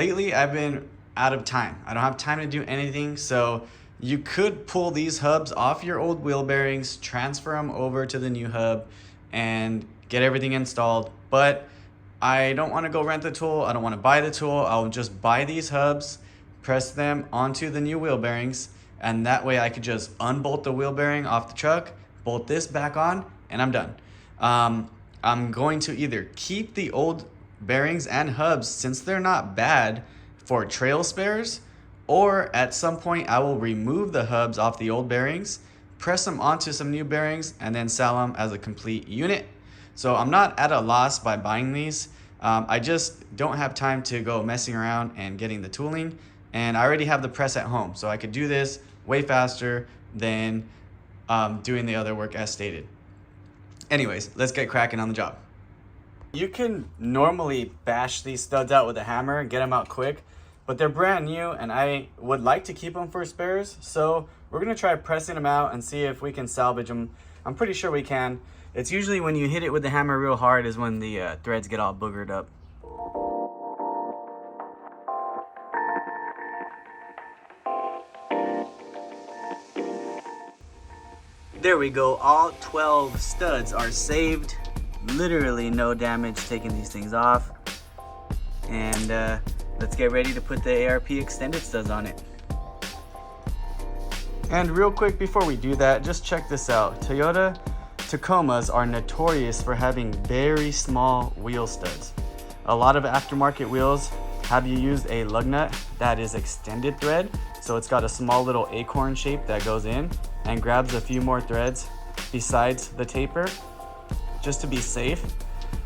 lately I've been out of time. I don't have time to do anything, so you could pull these hubs off your old wheel bearings, transfer them over to the new hub, and get everything installed. But I don't want to go rent the tool. I don't want to buy the tool. I'll just buy these hubs, press them onto the new wheel bearings, and that way I could just unbolt the wheel bearing off the truck, bolt this back on, and I'm done. I'm going to either keep the old bearings and hubs since they're not bad for trail spares, or at some point I will remove the hubs off the old bearings, press them onto some new bearings, and then sell them as a complete unit. So I'm not at a loss by buying these. I just don't have time to go messing around and getting the tooling, and I already have the press at home, so I could do this way faster than doing the other work as stated. Anyways, let's get cracking on the job. You can normally bash these studs out with a hammer and get them out quick, but they're brand new and I would like to keep them for spares. So we're gonna try pressing them out and see if we can salvage them. I'm pretty sure we can. It's usually when you hit it with the hammer real hard is when the threads get all boogered up. There we go, all 12 studs are saved. Literally no damage taking these things off. And let's get ready to put the ARP extended studs on it. And real quick before we do that, just check this out. Toyota Tacomas are notorious for having very small wheel studs. A lot of aftermarket wheels have you used a lug nut that is extended thread, so it's got a small little acorn shape that goes in and grabs a few more threads besides the taper, just to be safe.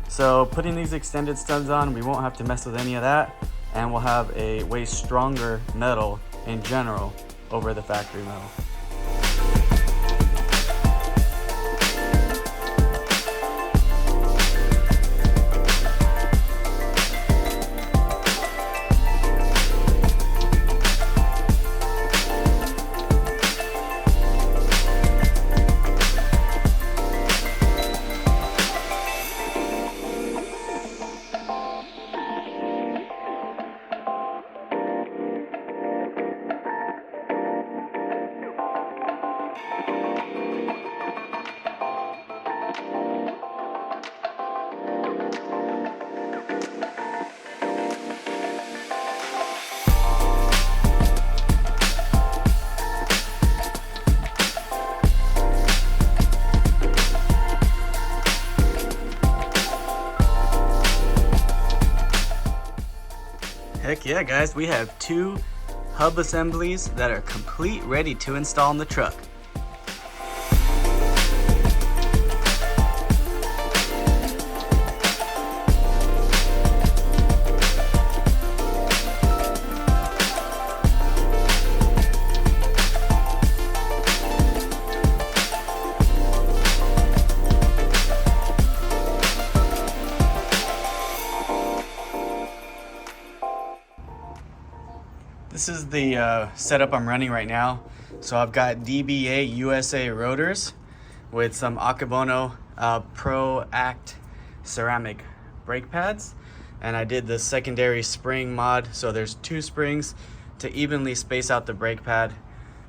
So putting these extended studs on, we won't have to mess with any of that, and we'll have a way stronger metal in general over the factory metal. Heck yeah, guys, we have 2 hub assemblies that are complete, ready to install in the truck. This is the setup I'm running right now. So I've got DBA USA rotors with some Akabono Pro Act ceramic brake pads. And I did the secondary spring mod. So there's 2 springs to evenly space out the brake pad.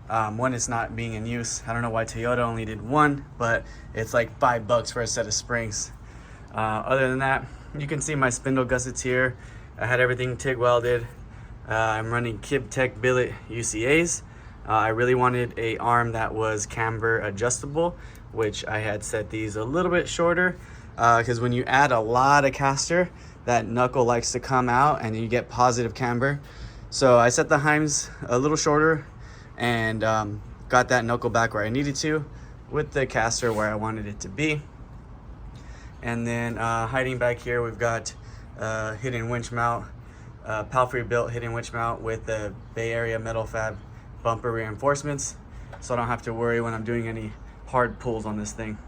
One is not being in use. I don't know why Toyota only did 1, but it's like $5 for a set of springs. Other than that, you can see my spindle gussets here. I had everything TIG welded. I'm running Kibtech billet UCAs. I really wanted a arm that was camber adjustable, which I had set these a little bit shorter because when you add a lot of caster, that knuckle likes to come out and you get positive camber. So I set the heims a little shorter and got that knuckle back where I needed to with the caster where I wanted it to be. And then hiding back here, we've got hidden winch mount. Palfrey built hidden winch mount with the Bay Area metal fab bumper reinforcements, so I don't have to worry when I'm doing any hard pulls on this thing.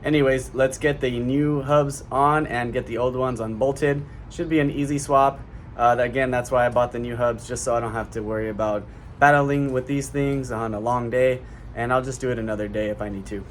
Anyways, let's get the new hubs on and get the old ones unbolted. Should be an easy swap. Again, that's why I bought the new hubs, just so I don't have to worry about battling with these things on a long day, and I'll just do it another day if I need to.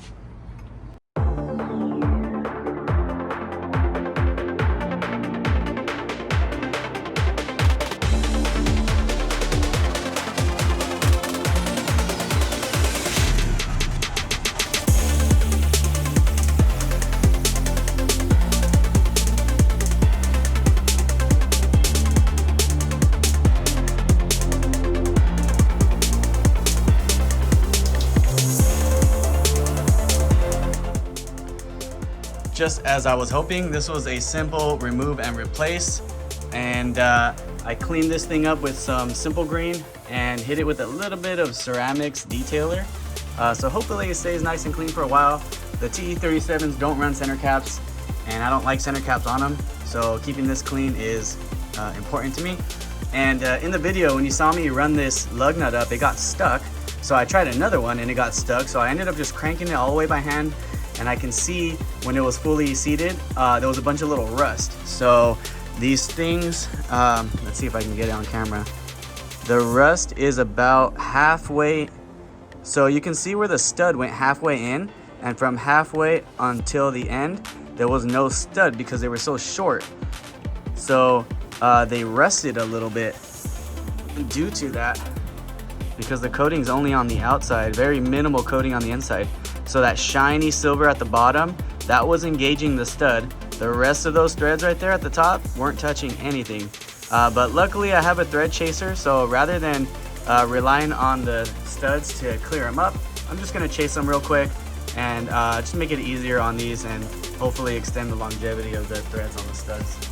just as I was hoping. This was a simple remove and replace, and I cleaned this thing up with some Simple Green and hit it with a little bit of ceramics detailer. So hopefully it stays nice and clean for a while. The TE37s don't run center caps, and I don't like center caps on them, so keeping this clean is important to me. And in the video, when you saw me run this lug nut up, it got stuck. So I tried another one and it got stuck. So I ended up just cranking it all the way by hand. And I can see when it was fully seated, there was a bunch of little rust. So these things, let's see if I can get it on camera. The rust is about halfway. So you can see where the stud went halfway in, and from halfway until the end, there was no stud because they were so short. So they rusted a little bit due to that, because the coating's only on the outside, very minimal coating on the inside. So that shiny silver at the bottom, that was engaging the stud. The rest of those threads right there at the top weren't touching anything. But luckily I have a thread chaser, so rather than relying on the studs to clear them up, I'm just gonna chase them real quick and just make it easier on these and hopefully extend the longevity of the threads on the studs.